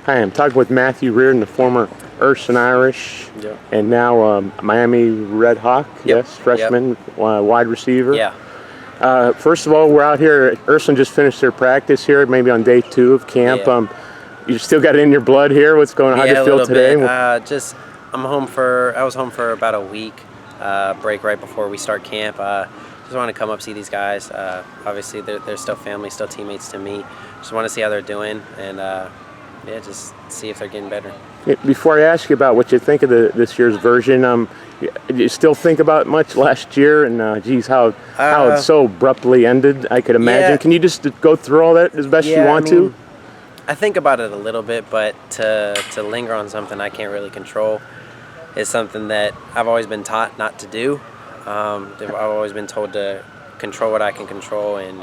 Hi, I'm talking with Matthew Reardon, the former Ursuline Irish, Yep. and now Miami Redhawk, Yep. yes, freshman wide receiver. Yeah. First of all, we're out here. Ursuline just finished their practice here, maybe on day 2 of camp. Yeah. You still got it in your blood here? What's going on? How do you feel today? I was home for about a week, break right before we start camp. Just want to come up, see these guys. Obviously, they're still family, still teammates to me. Just want to see how they're doing, and just see if they're getting better. Before I ask you about what you think of this year's version, you still think about much last year and how it so abruptly ended, I could imagine. Yeah. Can you just go through all that as best you want to? I think about it a little bit, but to linger on something I can't really control is something that I've always been taught not to do. I've always been told to control what I can control and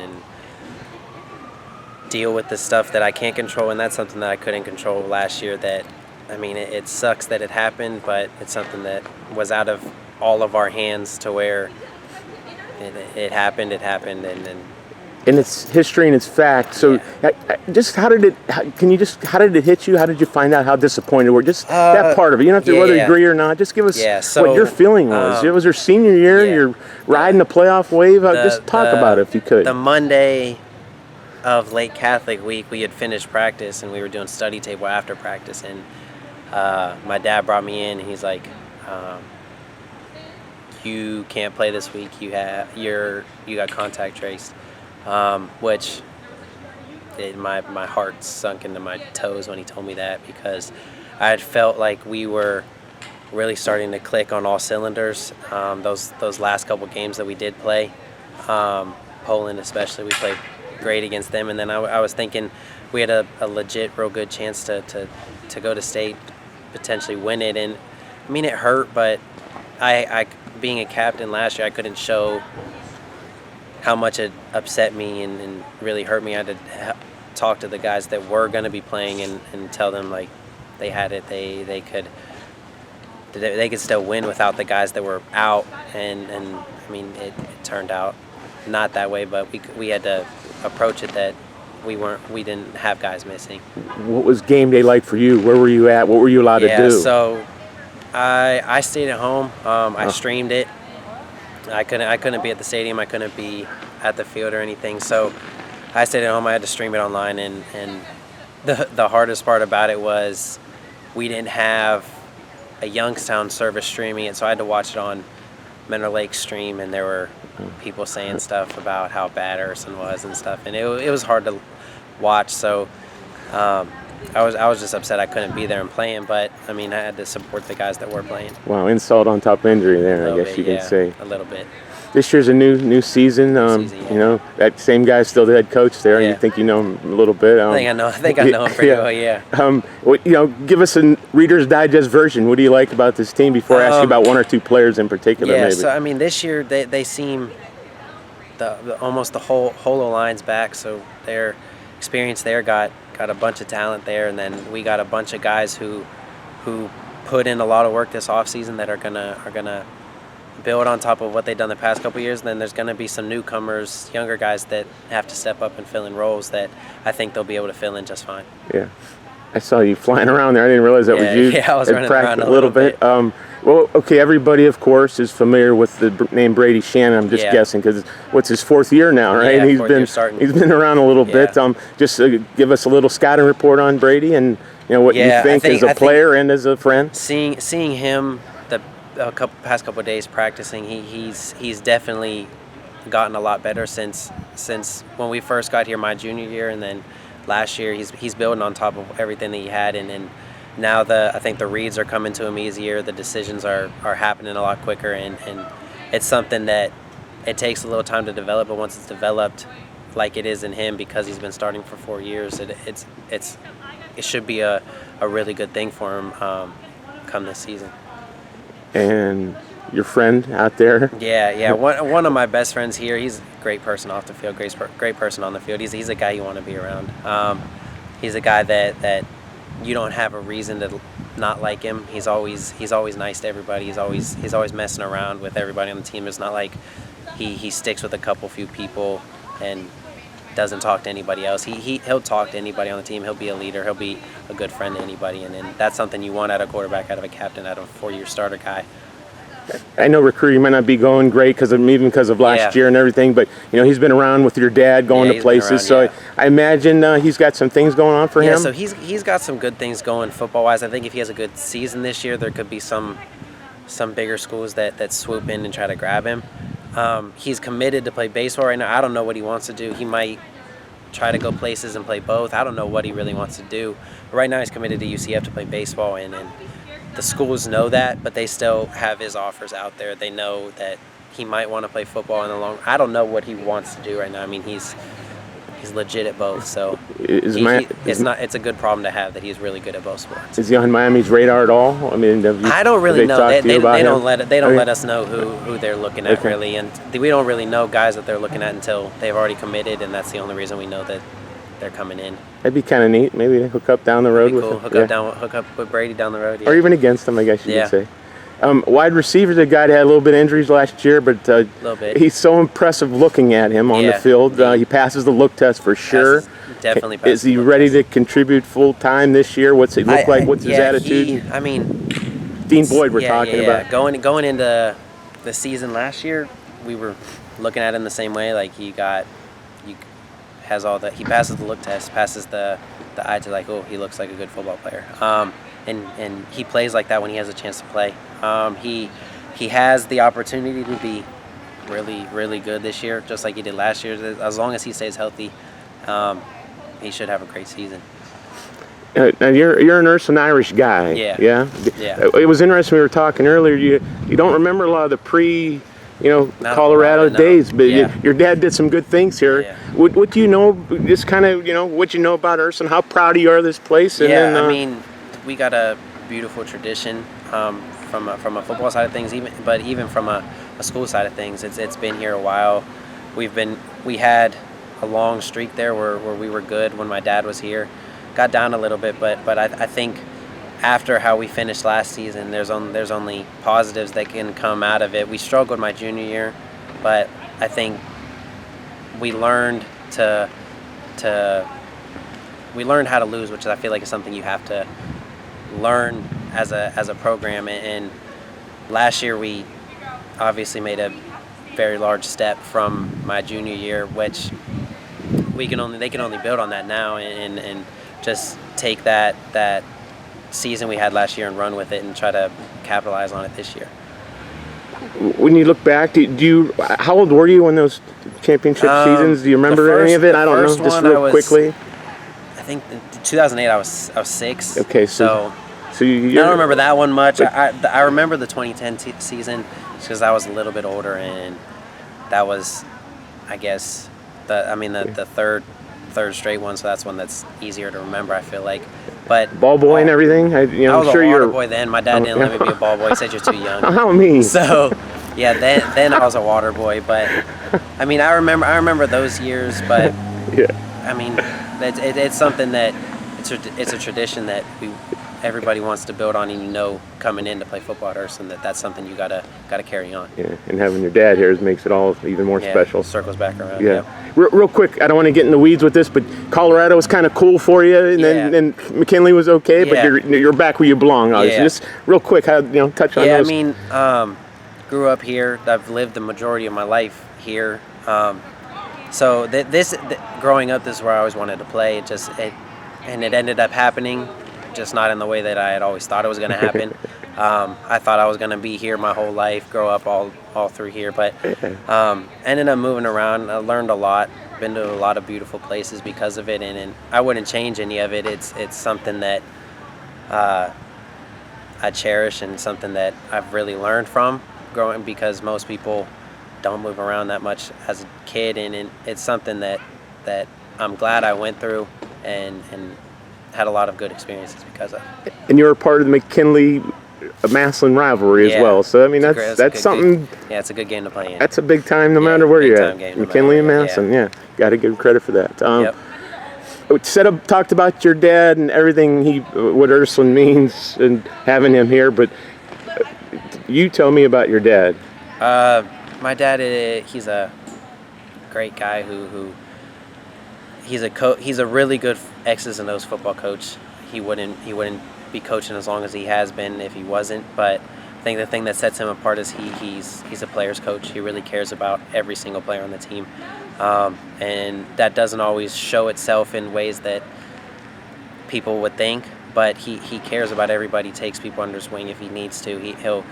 deal with the stuff that I can't control, and that's something that I couldn't control last year. It sucks that it happened, but it's something that was out of all of our hands to where it happened, And it's history and it's fact. So, how did it hit you? How did you find out how disappointed we were? Just that part of it. You don't have to whether you agree or not. Just give us what your feeling was. It was your senior year. You're riding the playoff wave. Just talk about it if you could. The Monday of late Catholic week, we had finished practice and we were doing study table after practice. And my dad brought me in. And he's like, "You can't play this week. You got contact traced." Which my heart sunk into my toes when he told me that, because I had felt like we were really starting to click on all cylinders. Those last couple games that we did play, Poland especially, we played great against them, and then I was thinking we had a legit, real good chance to go to state, potentially win it. And I mean, it hurt, but I being a captain last year, I couldn't show how much it upset me and really hurt me. I had to talk to the guys that were going to be playing and tell them like they had it. They could still win without the guys that were out. And I mean, it turned out not that way, but we had to approach it that we didn't have guys missing. What was game day like for you? Where were you at? What were you allowed to do? Yeah, so I stayed at home. I streamed it. I couldn't be at the stadium. I couldn't be at the field or anything. So I stayed at home. I had to stream it online. And the hardest part about it was we didn't have a Youngstown service streaming it, so I had to watch it on Menor Lake stream. And there were people saying stuff about how bad Ursuline was and stuff, and it was hard to watch. So I was just upset I couldn't be there and playing, but I mean, I had to support the guys that were playing. Wow, insult on top of injury there, I guess you can say. A little bit. This year's a new season. You know, that same guy's still the head coach there. You think you know him a little bit. I think I know him pretty well. Yeah. Give us a Reader's Digest version. What do you like about this team before I ask you about one or two players in particular? Yeah. Maybe. So I mean, this year they seem almost the whole line's back. So their experience there got a bunch of talent there, and then we got a bunch of guys who put in a lot of work this offseason that are gonna build on top of what they've done the past couple of years. And then there's gonna be some newcomers, younger guys that have to step up and fill in roles that I think they'll be able to fill in just fine. Yeah, I saw you flying around there. I didn't realize that was you. Yeah, I was running around a little bit. Well, okay, everybody, of course, is familiar with the name Brady Shannon. I'm just guessing because what's his 4th year now, right? Yeah, he's been around a little bit. Just give us a little scouting report on Brady and what you think as a player and as a friend. Seeing him the past couple of days practicing, he's definitely gotten a lot better since when we first got here my junior year, and then last year he's building on top of everything that he had, and now I think the reads are coming to him easier. The decisions are happening a lot quicker, and it's something that it takes a little time to develop. But once it's developed, like it is in him, because he's been starting for 4 years, it should be a really good thing for him come this season. And your friend out there? Yeah. One of my best friends here. He's a great person off the field, great person on the field. He's a guy you want to be around. He's a guy that you don't have a reason to not like him. He's always nice to everybody. He's always messing around with everybody on the team. It's not like he sticks with a few people, and doesn't talk to anybody else. He'll talk to anybody on the team. He'll be a leader. He'll be a good friend to anybody, and that's something you want out of a quarterback, out of a captain, out of a 4-year starter guy. I know recruiting might not be going great even because of last year and everything, but he's been around with your dad going to places, so I imagine he's got some things going on for him. Yeah, so he's got some good things going football-wise. I think if he has a good season this year, there could be some bigger schools that swoop in and try to grab him. He's committed to play baseball right now. I don't know what he wants to do. He might try to go places and play both. I don't know what he really wants to do. But right now he's committed to UCF to play baseball, and the schools know that, but they still have his offers out there. They know that he might want to play football in the long. I don't know what he wants to do right now. I mean, he's legit at both, so it's a good problem to have that he's really good at both sports. Is he on Miami's radar at all? I mean, I don't really know. They don't let us know who they're looking at really, and we don't really know guys that they're looking at until they've already committed, and that's the only reason we know that they're coming in. That'd be kind of neat. Maybe they hook up down the road with him. Hook up with Brady down the road. Yeah. Or even against him, I guess you could say. Wide receiver's a guy that had a little bit of injuries last year, but he's so impressive looking at him on the field. He passes the look test for sure. Definitely passes. Is he ready to contribute full time this year? What's he look like? What's his attitude? Dean Boyd we're talking about. Going into the season last year, we were looking at him the same way. Like he passes the look test, passes the eye to he looks like a good football player. And he plays like that when he has a chance to play. He has the opportunity to be really, really good this year, just like he did last year. As long as he stays healthy, he should have a great season. Now you're an Ursuline Irish guy. Yeah. It was interesting. We were talking earlier. You don't remember a lot of the Colorado days, but your dad did some good things here. Yeah. What do you know? Just kind of what you know about Ursuline? How proud you are of this place? And I mean, we got a beautiful tradition from a football side of things, even from a school side of things. It's been here a while. We had a long streak there where we were good when my dad was here. Got down a little bit, but I think after how we finished last season, there's only positives that can come out of it. We struggled my junior year, but I think we learned how to lose, which I feel like is something you have to learn as a program. And last year we obviously made a very large step from my junior year, which they can only build on that now and just take that season we had last year and run with it and try to capitalize on it this year. When you look back, how old were you when those championship seasons? Do you remember any of it? I don't know. Just real quickly. I think in 2008 I was 6. Okay, so I don't remember that one much. I remember the 2010 season because I was a little bit older, and that was, I guess, the third straight one. So that's one that's easier to remember, I feel like. But ball boy and everything. I was a water boy then. My dad didn't let me be a ball boy. He said you're too young. How mean? So yeah, then I was a water boy. But I mean, I remember those years. But I mean, it's something that it's a tradition that everybody wants to build on, and coming in to play football at Ursuline that's something you gotta carry on. Yeah, and having your dad here makes it all even more special. Circles back around. Yeah. Real quick, I don't want to get in the weeds with this, but Colorado was kind of cool for you, and then McKinley was okay, but you're back where you belong. Obviously. Just real quick, touch on those. I mean, grew up here. I've lived the majority of my life here. So growing up, this is where I always wanted to play. And it ended up happening, just not in the way that I had always thought it was going to happen. I thought I was going to be here my whole life, grow up all through here, but ended up moving around. I learned a lot, been to a lot of beautiful places because of it, and I wouldn't change any of it. It's something that I cherish and something that I've really learned from growing, because most people don't move around that much as a kid, and it's something that I'm glad I went through and had a lot of good experiences because of. And you're a part of the McKinley-Massillon rivalry as well. So I mean, that's something. It's a good game to play in. That's a big time, no matter where you're at. McKinley and Massillon, got to give credit for that. Talked about your dad and everything what Ursuline means and having him here, but you tell me about your dad. My dad, he's a great guy who he's a really good X's and O's football coach. He wouldn't be coaching as long as he has been if he wasn't. But I think the thing that sets him apart is he's a player's coach. He really cares about every single player on the team, and that doesn't always show itself in ways that people would think. But he cares about everybody. He takes people under his wing if he needs to.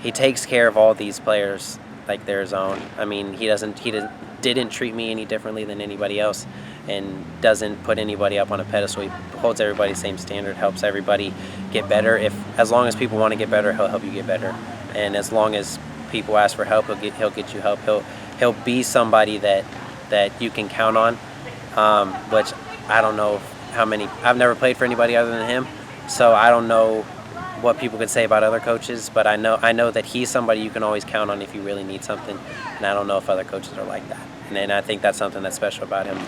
He takes care of all these players like they're his own. I mean, he didn't treat me any differently than anybody else, and doesn't put anybody up on a pedestal. He holds everybody the same standard, helps everybody get better. As long as people want to get better, he'll help you get better. And as long as people ask for help, he'll get you help. He'll be somebody that you can count on. Which I don't know how many. I've never played for anybody other than him, so I don't know what people could say about other coaches, but I know that he's somebody you can always count on if you really need something, and I don't know if other coaches are like that. And I think that's something that's special about him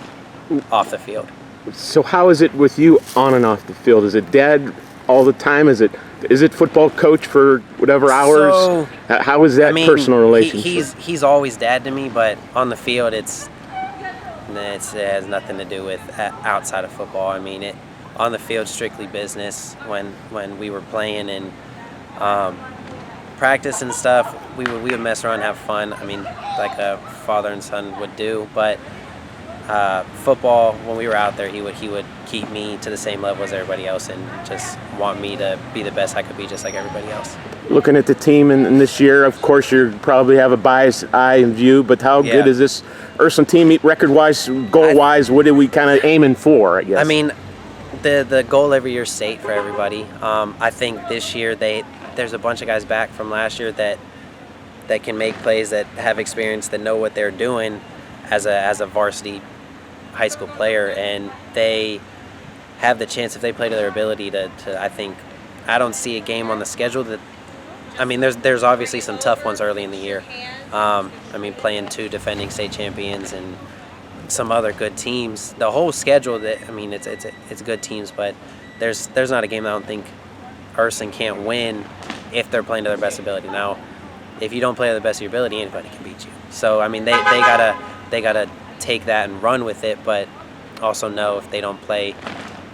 off the field. So how is it with you on and off the field? Is it dad all the time? Is it football coach for whatever hours? So, how is that personal relationship? He's always dad to me, but on the field it has nothing to do with outside of football. I mean, on the field, strictly business. When we were playing and practice and stuff, we would mess around and have fun. I mean, like a father and son would do. But football, when we were out there, he would keep me to the same level as everybody else and just want me to be the best I could be, just like everybody else. Looking at the team in this year, of course, you probably have a biased eye and view, but how good is this Ursuline team record-wise, goal-wise? What are we kind of aiming for, I guess? I mean, the goal every year is state for everybody. I think this year there's a bunch of guys back from last year that can make plays, that have experience, that know what they're doing as a varsity high school player, and they have the chance, if they play to their ability, to I think, I don't see a game on the schedule that, I mean, there's obviously some tough ones early in the year. I mean, playing 2 defending state champions and some other good teams. The whole schedule, it's good teams, but there's not a game that I don't think Ursuline can't win if they're playing to their best ability. Now, if you don't play to the best of your ability, anybody can beat you. So I mean, they gotta take that and run with it, but also know if they don't play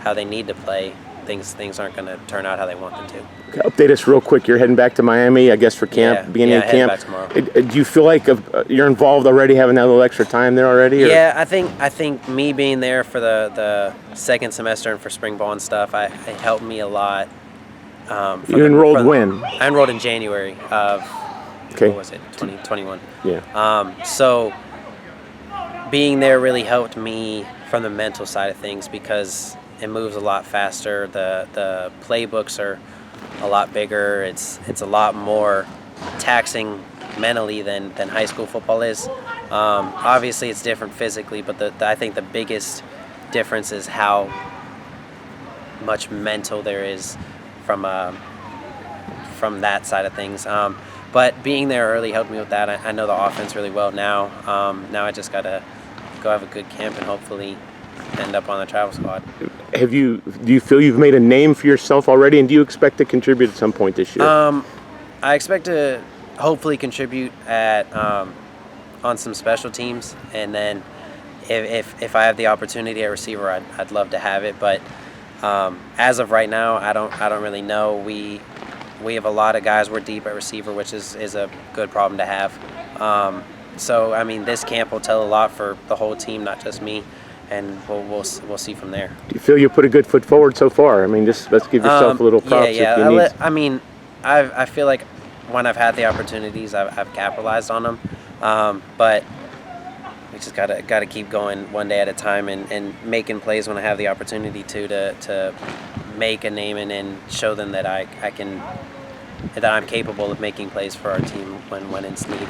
how they need to play, things aren't going to turn out how they want them to. Okay, update us real quick. You're heading back to Miami, I guess, for camp, beginning of camp. Back tomorrow. Do you feel like you're involved already, having that little extra time there already? Or? Yeah, I think me being there for the second semester and for spring ball and stuff, it helped me a lot. You enrolled when? I enrolled in January of, what was it, 2021. Yeah. So being there really helped me from the mental side of things, because it moves a lot faster. The playbooks are a lot bigger. It's a lot more taxing mentally than high school football is. Obviously, it's different physically, but I think the biggest difference is how much mental there is from that side of things. But being there early helped me with that. I know the offense really well now. Now I just gotta go have a good camp and hopefully end up on the travel squad. Do you feel you've made a name for yourself already, and do you expect to contribute at some point this year? I expect to hopefully contribute on some special teams, and then if I have the opportunity at receiver, I'd love to have it. But as of right now, I don't really know. We have a lot of guys. We're deep at receiver, which is a good problem to have. So I mean, this camp will tell a lot for the whole team, not just me. And we'll see from there. Do you feel you put a good foot forward so far? I mean, just let's give yourself a little props. Yeah. I mean, I feel like when I've had the opportunities, I've capitalized on them. But we just gotta keep going one day at a time and making plays when I have the opportunity to make a name and show them that that I'm capable of making plays for our team when it's needed.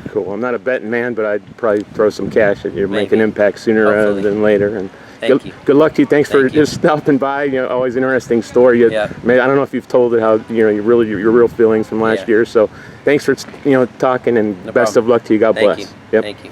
Cool. I'm not a betting man, but I'd probably throw some cash at you. Make an impact sooner rather than later. And Thank you. Good luck to you. Thanks for just stopping by. Always interesting story. I don't know if you've told it how your real feelings from last year. So thanks for talking, and best of luck to you. God bless. Thank you.